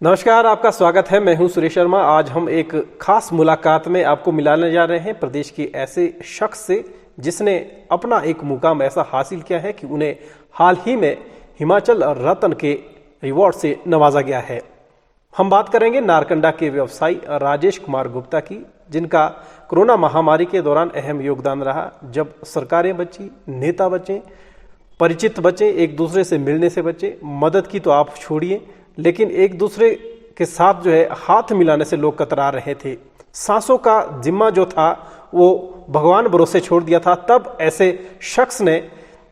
नमस्कार, आपका स्वागत है। मैं हूं सुरेश शर्मा। आज हम एक खास मुलाकात में आपको मिलाने जा रहे हैं प्रदेश के ऐसे शख्स से जिसने अपना एक मुकाम ऐसा हासिल किया है कि उन्हें हाल ही में हिमाचल रत्न के रिवॉर्ड से नवाजा गया है। हम बात करेंगे नारकंडा के व्यवसायी राजेश कुमार गुप्ता की, जिनका कोरोना महामारी के दौरान अहम योगदान रहा। जब सरकारें बची, नेता बचे, परिचित बचे, एक दूसरे से मिलने से बचे, मदद की तो आप छोड़िए, लेकिन एक दूसरे के साथ जो है हाथ मिलाने से लोग कतरा रहे थे। सांसों का जिम्मा जो था वो भगवान भरोसे छोड़ दिया था। तब ऐसे शख्स ने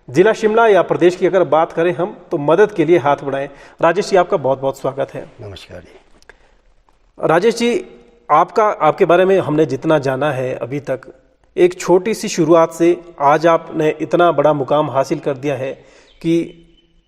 जिला शिमला या प्रदेश की अगर बात करें हम तो मदद के लिए हाथ बढ़ाए। राजेश जी, आपका बहुत बहुत स्वागत है। नमस्कार जी। राजेश जी, आपके बारे में हमने जितना जाना है अभी तक, एक छोटी सी शुरुआत से आज आपने इतना बड़ा मुकाम हासिल कर दिया है कि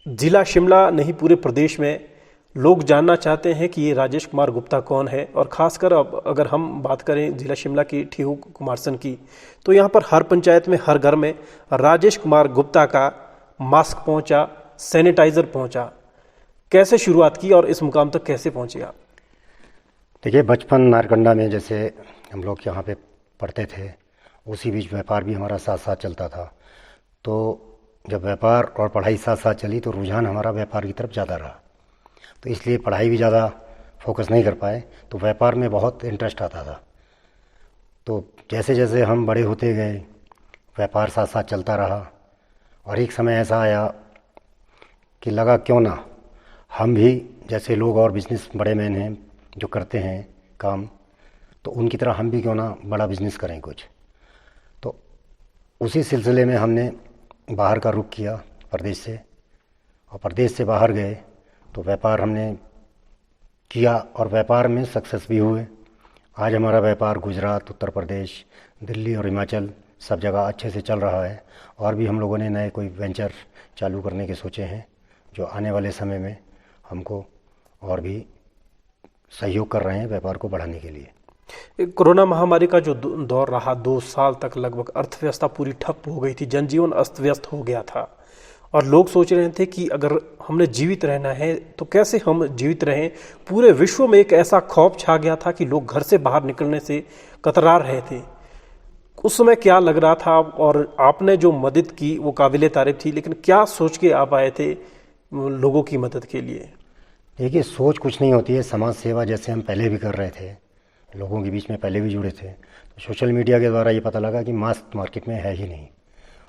जिला शिमला नहीं पूरे प्रदेश में लोग जानना चाहते हैं कि ये राजेश कुमार गुप्ता कौन है। और ख़ासकर अब अगर हम बात करें जिला शिमला की ठियोग कुमारसन की, तो यहाँ पर हर पंचायत में, हर घर में राजेश कुमार गुप्ता का मास्क पहुँचा, सैनिटाइज़र पहुँचा। कैसे शुरुआत की और इस मुकाम तक कैसे पहुँचे आप? देखिए, बचपन नारकंडा में जैसे हम लोग यहाँ पे पढ़ते थे, उसी बीच व्यापार भी हमारा साथ साथ चलता था। तो जब व्यापार और पढ़ाई साथ साथ चली तो रुझान हमारा व्यापार की तरफ ज़्यादा रहा, तो इसलिए पढ़ाई भी ज़्यादा फोकस नहीं कर पाए, तो व्यापार में बहुत इंटरेस्ट आता था। तो जैसे जैसे हम बड़े होते गए, व्यापार साथ साथ चलता रहा और एक समय ऐसा आया कि लगा क्यों ना हम भी जैसे लोग और बिजनेस बड़े मैन हैं जो करते हैं काम, तो उनकी तरह हम भी क्यों ना बड़ा बिजनेस करें कुछ। तो उसी सिलसिले में हमने बाहर का रुख किया प्रदेश से, और प्रदेश से बाहर गए तो व्यापार हमने किया और व्यापार में सक्सेस भी हुए। आज हमारा व्यापार गुजरात, उत्तर प्रदेश, दिल्ली और हिमाचल सब जगह अच्छे से चल रहा है। और भी हम लोगों ने नए कोई वेंचर चालू करने के सोचे हैं जो आने वाले समय में हमको और भी सहयोग कर रहे हैं व्यापार को बढ़ाने के लिए। कोरोना महामारी का जो दौर रहा, 2 साल तक लगभग अर्थव्यवस्था पूरी ठप हो गई थी, जनजीवन अस्त व्यस्त हो गया था और लोग सोच रहे थे कि अगर हमने जीवित रहना है तो कैसे हम जीवित रहें। पूरे विश्व में एक ऐसा खौफ छा गया था कि लोग घर से बाहर निकलने से कतरा रहे थे। उस समय क्या लग रहा था और आपने जो मदद की वो काबिले तारीफ थी, लेकिन क्या सोच के आप आए थे लोगों की मदद के लिए? देखिए, सोच कुछ नहीं होती है। समाज सेवा जैसे हम पहले भी कर रहे थे, लोगों के बीच में पहले भी जुड़े थे, तो सोशल मीडिया के द्वारा ये पता लगा कि मास्क मार्केट में है ही नहीं,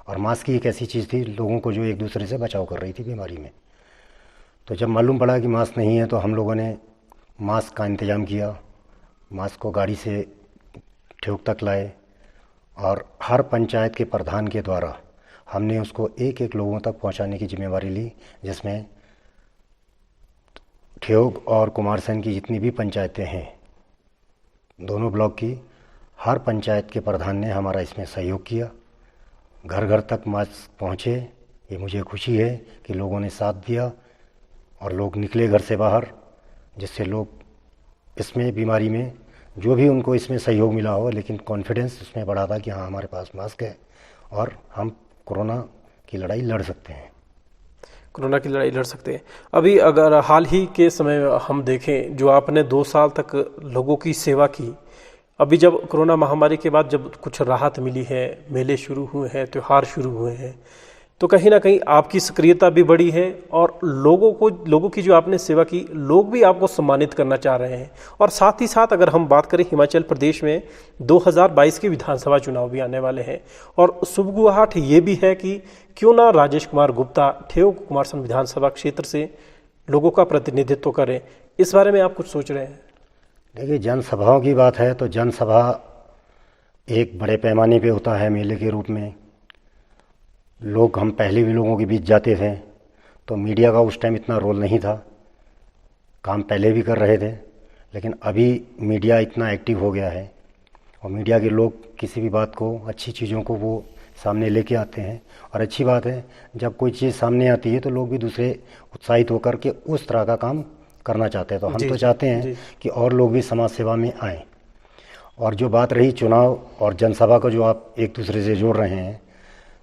और मास्क ही एक ऐसी चीज़ थी लोगों को जो एक दूसरे से बचाव कर रही थी बीमारी में। तो जब मालूम पड़ा कि मास्क नहीं है तो हम लोगों ने मास्क का इंतज़ाम किया, मास्क को गाड़ी से ठेक तक लाए और हर पंचायत के प्रधान के द्वारा हमने उसको एक एक लोगों तक पहुंचाने की जिम्मेवारी ली, जिसमें ठेक और कुमारसैन की जितनी भी पंचायतें हैं, दोनों ब्लॉक की, हर पंचायत के प्रधान ने हमारा इसमें सहयोग किया। घर घर तक मास्क पहुँचे, ये मुझे खुशी है कि लोगों ने साथ दिया और लोग निकले घर से बाहर, जिससे लोग इसमें बीमारी में जो भी उनको इसमें सहयोग मिला हो, लेकिन कॉन्फिडेंस इसमें बढ़ा था कि हाँ, हमारे पास मास्क है और हम कोरोना की लड़ाई लड़ सकते हैं। कोरोना की लड़ाई लड़ सकते हैं। अभी अगर हाल ही के समय हम देखें, जो आपने 2 साल तक लोगों की सेवा की, अभी जब कोरोना महामारी के बाद जब कुछ राहत मिली है, मेले शुरू हुए हैं, त्यौहार शुरू हुए हैं, तो कहीं ना कहीं आपकी सक्रियता भी बढ़ी है और लोगों की जो आपने सेवा की, लोग भी आपको सम्मानित करना चाह रहे हैं। और साथ ही साथ अगर हम बात करें, हिमाचल प्रदेश में 2022 के विधानसभा चुनाव भी आने वाले हैं और सुबह ये भी है कि क्यों ना राजेश कुमार गुप्ता ठेक कुमारसन विधानसभा क्षेत्र से लोगों का प्रतिनिधित्व करें। इस बारे में आप कुछ सोच रहे हैं? देखिए, जनसभाओं की बात है तो जनसभा एक बड़े पैमाने पे होता है मेले के रूप में। लोग, हम पहले भी लोगों के बीच जाते थे, तो मीडिया का उस टाइम इतना रोल नहीं था, काम पहले भी कर रहे थे, लेकिन अभी मीडिया इतना एक्टिव हो गया है और मीडिया के लोग किसी भी बात को, अच्छी चीज़ों को वो सामने लेके आते हैं। और अच्छी बात है, जब कोई चीज़ सामने आती है तो लोग भी दूसरे उत्साहित होकर के उस तरह का काम करना चाहते हैं। तो हम तो चाहते हैं कि और लोग भी समाज सेवा में आएँ। और जो बात रही चुनाव और जनसभा को जो आप एक दूसरे से जोड़ रहे हैं,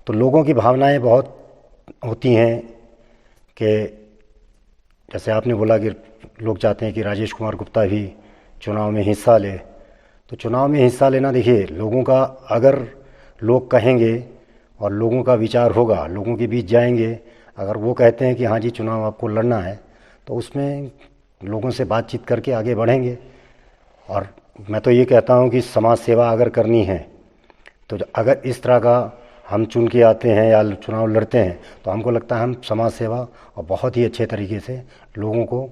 तो लोगों की भावनाएं बहुत होती हैं कि जैसे आपने बोला कि लोग चाहते हैं कि राजेश कुमार गुप्ता भी चुनाव में हिस्सा ले, तो चुनाव में हिस्सा लेना, देखिए लोगों का अगर लोग कहेंगे और लोगों का विचार होगा, लोगों के बीच जाएंगे, अगर वो कहते हैं कि हाँ जी चुनाव आपको लड़ना है, तो उसमें लोगों से बातचीत करके आगे बढ़ेंगे। और मैं तो ये कहता हूँ कि समाज सेवा अगर करनी है तो अगर इस तरह का हम चुन के आते हैं या चुनाव लड़ते हैं, तो हमको लगता है हम समाज सेवा और बहुत ही अच्छे तरीके से लोगों को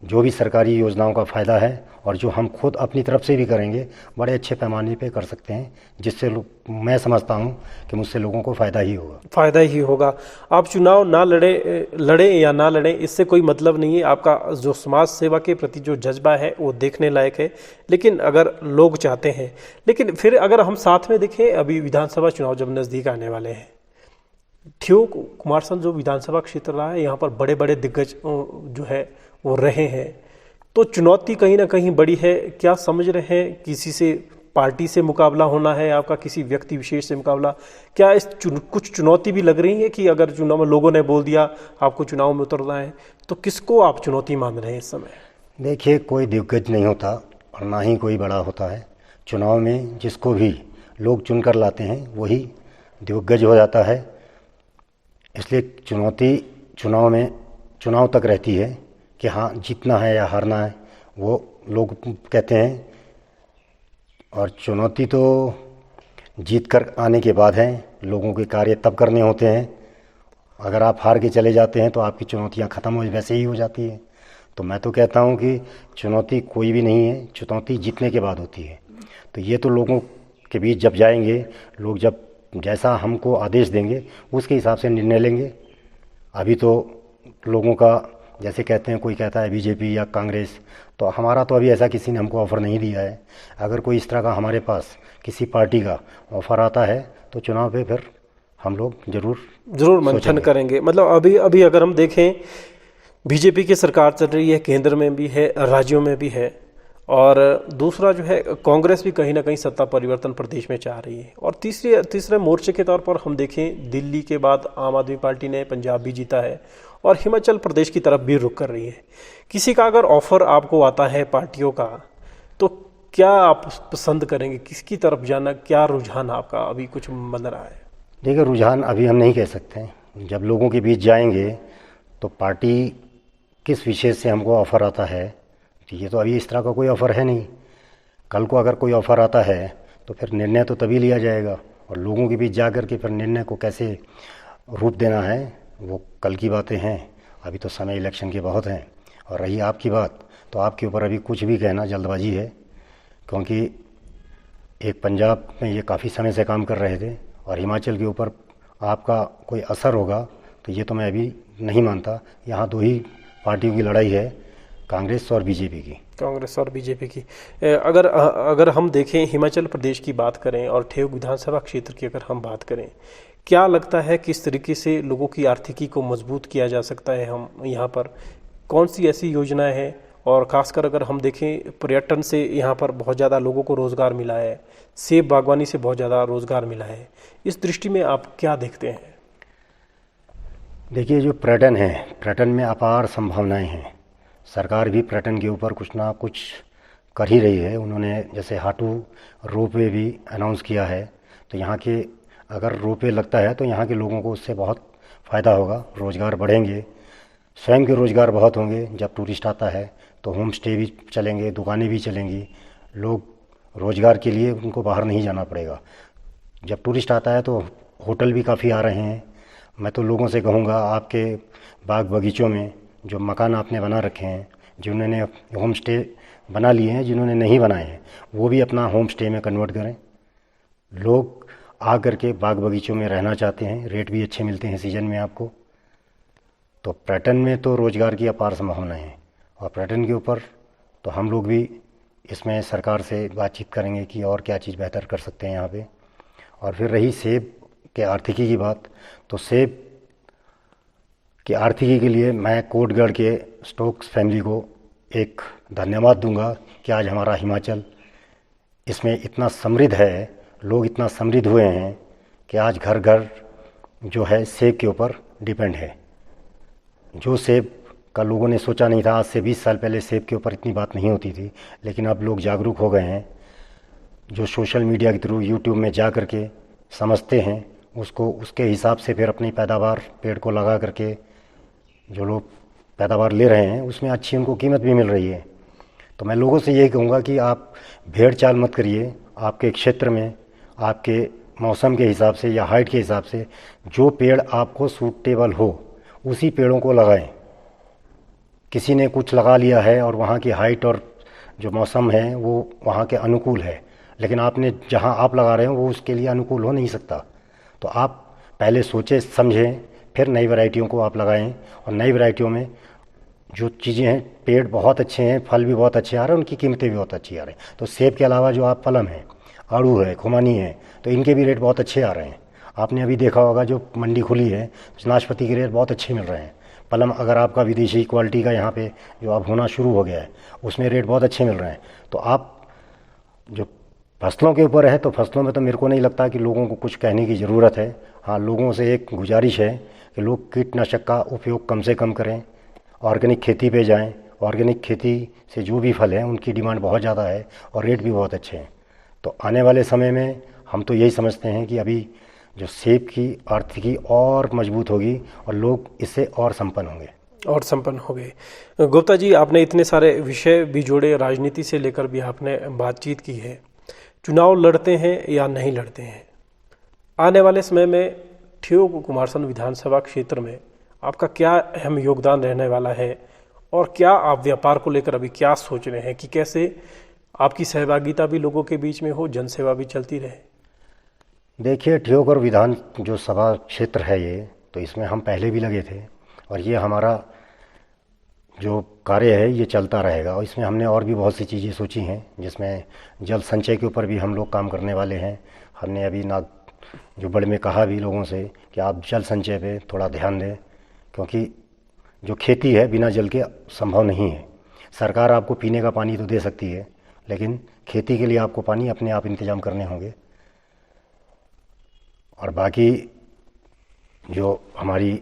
जो भी सरकारी योजनाओं का फ़ायदा है और जो हम खुद अपनी तरफ से भी करेंगे, बड़े अच्छे पैमाने पे कर सकते हैं, जिससे मैं समझता हूँ कि मुझसे लोगों को फ़ायदा ही होगा। फायदा ही होगा। आप चुनाव ना लड़े या ना लड़े, इससे कोई मतलब नहीं है। आपका जो समाज सेवा के प्रति जो जज्बा है वो देखने लायक है, लेकिन अगर लोग चाहते हैं। लेकिन फिर अगर हम साथ में देखें, अभी विधानसभा चुनाव जब नज़दीक आने वाले हैं, ठियोग कुमारसंद जो विधानसभा क्षेत्र रहा है, यहाँ पर बड़े बड़े दिग्गज जो है वो रहे हैं, तो चुनौती कहीं ना कहीं बड़ी है। क्या समझ रहे हैं किसी से पार्टी से मुकाबला होना है आपका, किसी व्यक्ति विशेष से मुकाबला? क्या इस कुछ चुनौती भी लग रही है कि अगर चुनाव में लोगों ने बोल दिया आपको चुनाव में उतरना है, तो किसको आप चुनौती मान रहे हैं इस समय? देखिए, कोई दिग्गज नहीं होता और ना ही कोई बड़ा होता है। चुनाव में जिसको भी लोग चुनकर लाते हैं वही दिग्गज हो जाता है। इसलिए चुनौती चुनाव तक रहती है कि हाँ जीतना है या हारना है, वो लोग कहते हैं। और चुनौती तो जीत कर आने के बाद है, लोगों के कार्य तब करने होते हैं। अगर आप हार के चले जाते हैं तो आपकी चुनौतियाँ ख़त्म हो वैसे ही हो जाती हैं। तो मैं तो कहता हूँ कि चुनौती कोई भी नहीं है, चुनौती जीतने के बाद होती है। तो ये तो लोगों के बीच जब जाएंगे, लोग जब जैसा हमको आदेश देंगे उसके हिसाब से निर्णय लेंगे। अभी तो लोगों का जैसे कहते हैं, कोई कहता है बीजेपी या कांग्रेस, तो हमारा तो अभी ऐसा किसी ने हमको ऑफ़र नहीं दिया है। अगर कोई इस तरह का हमारे पास किसी पार्टी का ऑफ़र आता है तो चुनाव पे फिर हम लोग ज़रूर मंथन करेंगे। मतलब अभी अगर हम देखें, बीजेपी की सरकार चल रही है, केंद्र में भी है, राज्यों में भी है, और दूसरा जो है कांग्रेस भी कहीं ना कहीं सत्ता परिवर्तन प्रदेश में चाह रही है। और तीसरे मोर्चे के तौर पर हम देखें, दिल्ली के बाद आम आदमी पार्टी ने पंजाब भी जीता है और हिमाचल प्रदेश की तरफ भी रुख कर रही है। किसी का अगर ऑफर आपको आता है पार्टियों का, तो क्या आप पसंद करेंगे, किसकी तरफ जाना? क्या रुझान आपका अभी कुछ बन रहा है? देखिए, रुझान अभी हम नहीं कह सकते हैं। जब लोगों के बीच जाएंगे तो पार्टी किस विषय से हमको ऑफ़र आता है, तो ये तो अभी इस तरह का कोई ऑफ़र है नहीं। कल को अगर कोई ऑफ़र आता है तो फिर निर्णय तो तभी लिया जाएगा, और लोगों के बीच जा कर के फिर निर्णय को कैसे रूप देना है वो कल की बातें हैं। अभी तो समय इलेक्शन के बहुत हैं। और रही आपकी बात, तो आपके ऊपर अभी कुछ भी कहना जल्दबाजी है, क्योंकि एक पंजाब में ये काफ़ी समय से काम कर रहे थे और हिमाचल के ऊपर आपका कोई असर होगा तो ये तो मैं अभी नहीं मानता। यहाँ दो ही पार्टियों की लड़ाई है, कांग्रेस और बीजेपी की। अगर हम देखें, हिमाचल प्रदेश की बात करें और ठियोग विधानसभा क्षेत्र की अगर हम बात करें, क्या लगता है किस तरीके से लोगों की आर्थिकी को मजबूत किया जा सकता है? हम यहाँ पर कौन सी ऐसी योजनाएं हैं? और ख़ासकर अगर हम देखें, पर्यटन से यहाँ पर बहुत ज़्यादा लोगों को रोज़गार मिला है, सेब बागवानी से बहुत ज़्यादा रोज़गार मिला है। इस दृष्टि में आप क्या देखते हैं? देखिए, जो पर्यटन है, पर्यटन में अपार संभावनाएं हैं। सरकार भी पर्यटन के ऊपर कुछ ना कुछ कर ही रही है। उन्होंने जैसे हाटू रोपवे भी अनाउंस किया है, तो यहाँ के अगर रोपवे लगता है तो यहाँ के लोगों को उससे बहुत फ़ायदा होगा, रोज़गार बढ़ेंगे, स्वयं के रोज़गार बहुत होंगे। जब टूरिस्ट आता है तो होम स्टे भी चलेंगे, दुकानें भी चलेंगी, लोग रोज़गार के लिए उनको बाहर नहीं जाना पड़ेगा। जब टूरिस्ट आता है तो होटल भी काफ़ी आ रहे हैं। मैं तो लोगों से कहूँगा, आपके बाग बगीचों में जो मकान आपने बना रखे हैं, जिन्होंने होम स्टे बना लिए हैं, जिन्होंने नहीं बनाए हैं, वो भी अपना होम स्टे में कन्वर्ट करें। लोग आ करके बाग बगीचों में रहना चाहते हैं, रेट भी अच्छे मिलते हैं सीजन में आपको। तो पर्यटन में तो रोज़गार की अपार संभावनाएं हैं, और पर्यटन के ऊपर तो हम लोग भी इसमें सरकार से बातचीत करेंगे कि और क्या चीज़ बेहतर कर सकते हैं यहाँ पे। और फिर रही सेब के आर्थिकी की बात, तो सेब की आर्थिकी के लिए मैं कोटगढ़ के स्टोक्स फैमिली को एक धन्यवाद दूंगा कि आज हमारा हिमाचल इसमें इतना समृद्ध है, लोग इतना समृद्ध हुए हैं कि आज घर घर जो है सेब के ऊपर डिपेंड है। जो सेब का लोगों ने सोचा नहीं था। आज से 20 साल पहले सेब के ऊपर इतनी बात नहीं होती थी, लेकिन अब लोग जागरूक हो गए हैं। जो सोशल मीडिया के थ्रू यूट्यूब में जा कर के समझते हैं, उसको उसके हिसाब से फिर अपनी पैदावार पेड़ को लगा करके जो लोग पैदावार ले रहे हैं उसमें अच्छी उनको कीमत भी मिल रही है। तो मैं लोगों से यही कहूँगा कि आप भेड़ चाल मत करिए। आपके क्षेत्र में आपके मौसम के हिसाब से या हाइट के हिसाब से जो पेड़ आपको सूटेबल हो उसी पेड़ों को लगाएं। किसी ने कुछ लगा लिया है और वहाँ की हाइट और जो मौसम है वो वहाँ के अनुकूल है, लेकिन आपने जहाँ आप लगा रहे हो वो उसके लिए अनुकूल हो नहीं सकता। तो आप पहले सोचें समझें, फिर नई वैरायटियों को आप लगाएं। और नई वैरायटियों में जो चीज़ें हैं, पेड़ बहुत अच्छे हैं, फल भी बहुत अच्छे आ रहे हैं, उनकी कीमतें भी बहुत अच्छी आ रही हैं। तो सेब के अलावा जो आप पलम है, आड़ू है, खुमानी है, तो इनके भी रेट बहुत अच्छे आ रहे हैं। आपने अभी देखा होगा जो मंडी खुली है, नाशपाती के रेट बहुत अच्छे मिल रहे हैं। पलम अगर आपका विदेशी क्वालिटी का यहाँ पे जो अब होना शुरू हो गया है, उसमें रेट बहुत अच्छे मिल रहे हैं। तो आप जो फसलों के ऊपर है, तो फसलों में तो मेरे को नहीं लगता कि लोगों को कुछ कहने की ज़रूरत है। हाँ, लोगों से एक गुजारिश है कि लोग कीटनाशक का उपयोग कम से कम करें, ऑर्गेनिक खेती पे जाएं। ऑर्गेनिक खेती से जो भी फल हैं उनकी डिमांड बहुत ज़्यादा है और रेट भी बहुत अच्छे हैं। तो आने वाले समय में हम तो यही समझते हैं कि अभी जो सेब की आर्थिकी और मजबूत होगी और लोग इससे और संपन्न होंगे। और संपन्न हो गए। गुप्ता जी, आपने इतने सारे विषय भी जोड़े, राजनीति से लेकर भी आपने बातचीत की है। चुनाव लड़ते हैं या नहीं लड़ते हैं, आने वाले समय में ठियोग कुमारसैन विधानसभा क्षेत्र में आपका क्या अहम योगदान रहने वाला है, और क्या आप व्यापार को लेकर अभी क्या सोच रहे हैं कि कैसे आपकी सहभागिता भी लोगों के बीच में हो, जनसेवा भी चलती रहे? देखिए, ठियोग और विधान जो सभा क्षेत्र है ये, तो इसमें हम पहले भी लगे थे और ये हमारा जो कार्य है ये चलता रहेगा। और इसमें हमने और भी बहुत सी चीज़ें सोची हैं, जिसमें जल संचय के ऊपर भी हम लोग काम करने वाले हैं। हमने अभी जो बड़े में कहा भी लोगों से कि आप जल संचय पे थोड़ा ध्यान दें, क्योंकि जो खेती है बिना जल के संभव नहीं है। सरकार आपको पीने का पानी तो दे सकती है, लेकिन खेती के लिए आपको पानी अपने आप इंतजाम करने होंगे। और बाकी जो हमारी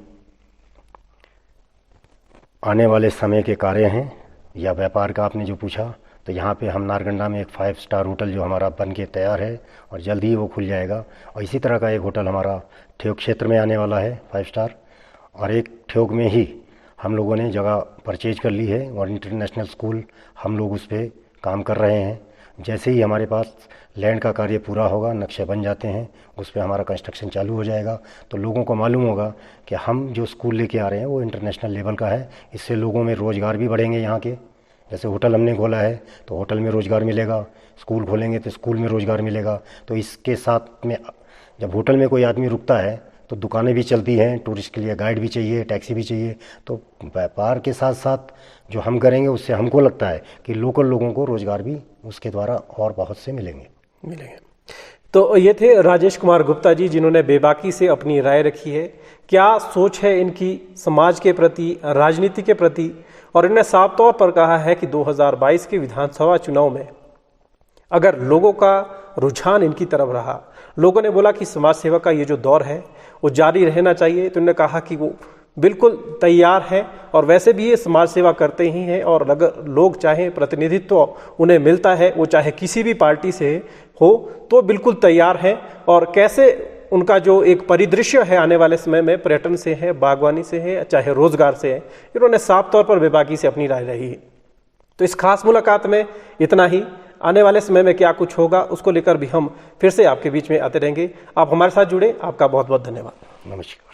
आने वाले समय के कार्य हैं या व्यापार का आपने जो पूछा, तो यहाँ पे हम नारगंडा में एक 5 स्टार होटल जो हमारा बन के तैयार है और जल्द ही वो खुल जाएगा। और इसी तरह का एक होटल हमारा ठियोग क्षेत्र में आने वाला है 5 स्टार। और एक ठियोग में ही हम लोगों ने जगह परचेज कर ली है और इंटरनेशनल स्कूल हम लोग उस पर काम कर रहे हैं। जैसे ही हमारे पास लैंड का कार्य पूरा होगा, नक्शे बन जाते हैं, उस पर हमारा कंस्ट्रक्शन चालू हो जाएगा, तो लोगों को मालूम होगा कि हम जो स्कूल लेके आ रहे हैं वो इंटरनेशनल लेवल का है। इससे लोगों में रोज़गार भी बढ़ेंगे। यहाँ के जैसे होटल हमने खोला है तो होटल में रोज़गार मिलेगा, स्कूल खोलेंगे तो स्कूल में रोज़गार मिलेगा। तो इसके साथ में जब होटल में कोई आदमी रुकता है तो दुकानें भी चलती हैं, टूरिस्ट के लिए गाइड भी चाहिए, टैक्सी भी चाहिए। तो व्यापार के साथ साथ जो हम करेंगे उससे हमको लगता है कि लोकल लोगों को रोज़गार भी उसके द्वारा और बहुत से मिलेंगे। तो ये थे राजेश कुमार गुप्ता जी, जिन्होंने बेबाकी से अपनी राय रखी है। क्या सोच है इनकी समाज के प्रति, राजनीति के प्रति, और इन्होंने साफ तौर पर कहा है कि 2022 के विधानसभा चुनाव में अगर लोगों का रुझान इनकी तरफ रहा, लोगों ने बोला कि समाज सेवा का ये जो दौर है वो जारी रहना चाहिए, तो उन्होंने कहा कि वो बिल्कुल तैयार है और वैसे भी ये समाज सेवा करते ही हैं। और अगर लोग चाहें, प्रतिनिधित्व उन्हें मिलता है, वो चाहे किसी भी पार्टी से हो, तो बिल्कुल तैयार है। और कैसे उनका जो एक परिदृश्य है आने वाले समय में, पर्यटन से है, बागवानी से है, चाहे रोजगार से है, इन्होंने साफ तौर पर बेबाकी से अपनी राय रही है। तो इस खास मुलाकात में इतना ही। आने वाले समय में क्या कुछ होगा उसको लेकर भी हम फिर से आपके बीच में आते रहेंगे। आप हमारे साथ जुड़े, आपका बहुत बहुत धन्यवाद। नमस्कार।